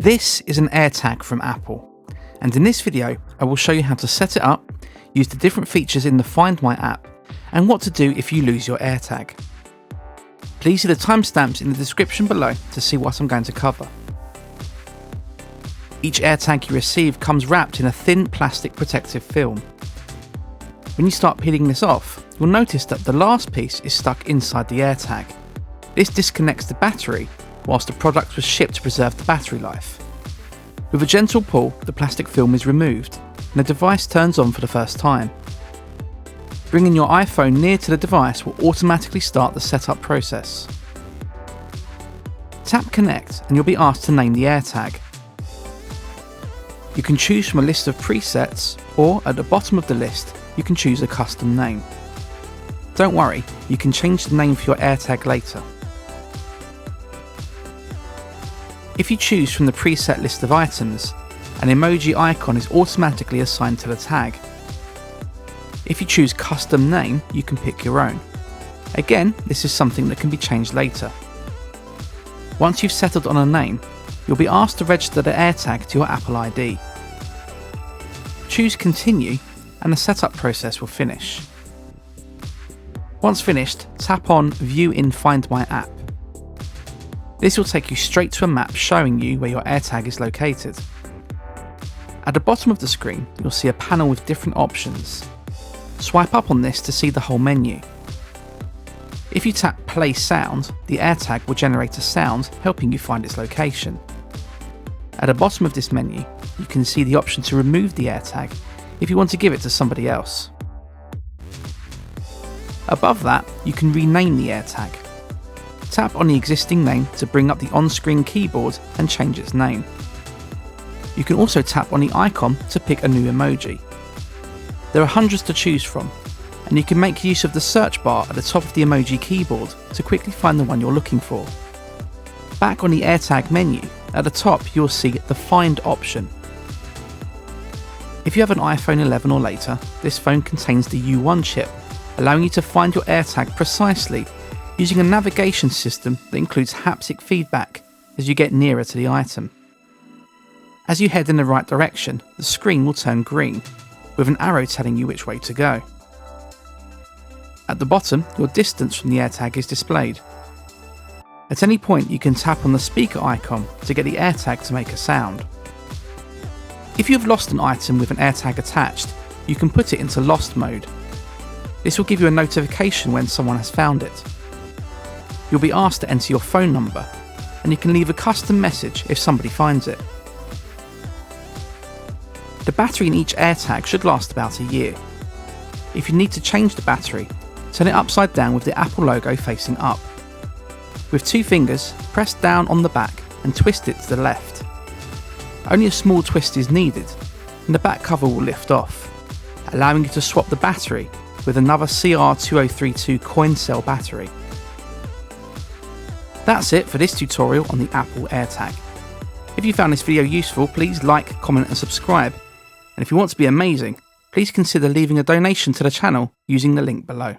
This is an AirTag from Apple, and in this video I will show you how to set it up, use the different features in the Find My app, and what to do if you lose your AirTag. Please see the timestamps in the description below to see what I'm going to cover. Each AirTag you receive comes wrapped in a thin plastic protective film. When you start peeling this off, you'll notice that the last piece is stuck inside the AirTag. This disconnects the battery whilst the product was shipped to preserve the battery life. With a gentle pull, the plastic film is removed and the device turns on for the first time. Bringing your iPhone near to the device will automatically start the setup process. Tap Connect and you'll be asked to name the AirTag. You can choose from a list of presets, or at the bottom of the list you can choose a custom name. Don't worry, you can change the name for your AirTag later. If you choose from the preset list of items, an emoji icon is automatically assigned to the tag. If you choose custom name, you can pick your own. Again, this is something that can be changed later. Once you've settled on a name, you'll be asked to register the AirTag to your Apple ID. Choose Continue and the setup process will finish. Once finished, tap on View in Find My app. This will take you straight to a map showing you where your AirTag is located. At the bottom of the screen, you'll see a panel with different options. Swipe up on this to see the whole menu. If you tap Play Sound, the AirTag will generate a sound helping you find its location. At the bottom of this menu, you can see the option to remove the AirTag if you want to give it to somebody else. Above that, you can rename the AirTag. Tap on the existing name to bring up the on-screen keyboard and change its name. You can also tap on the icon to pick a new emoji. There are hundreds to choose from, and you can make use of the search bar at the top of the emoji keyboard to quickly find the one you're looking for. Back on the AirTag menu, at the top you'll see the Find option. If you have an iPhone 11 or later, this phone contains the U1 chip, allowing you to find your AirTag precisely using a navigation system that includes haptic feedback as you get nearer to the item. As you head in the right direction, the screen will turn green, with an arrow telling you which way to go. At the bottom, your distance from the AirTag is displayed. At any point you can tap on the speaker icon to get the AirTag to make a sound. If you have lost an item with an AirTag attached, you can put it into lost mode. This will give you a notification when someone has found it. You'll be asked to enter your phone number, and you can leave a custom message if somebody finds it. The battery in each AirTag should last about a year. If you need to change the battery, turn it upside down with the Apple logo facing up. With two fingers, press down on the back and twist it to the left. Only a small twist is needed, and the back cover will lift off, allowing you to swap the battery with another CR2032 coin cell battery. That's it for this tutorial on the Apple AirTag. If you found this video useful, please like, comment and subscribe. And if you want to be amazing, please consider leaving a donation to the channel using the link below.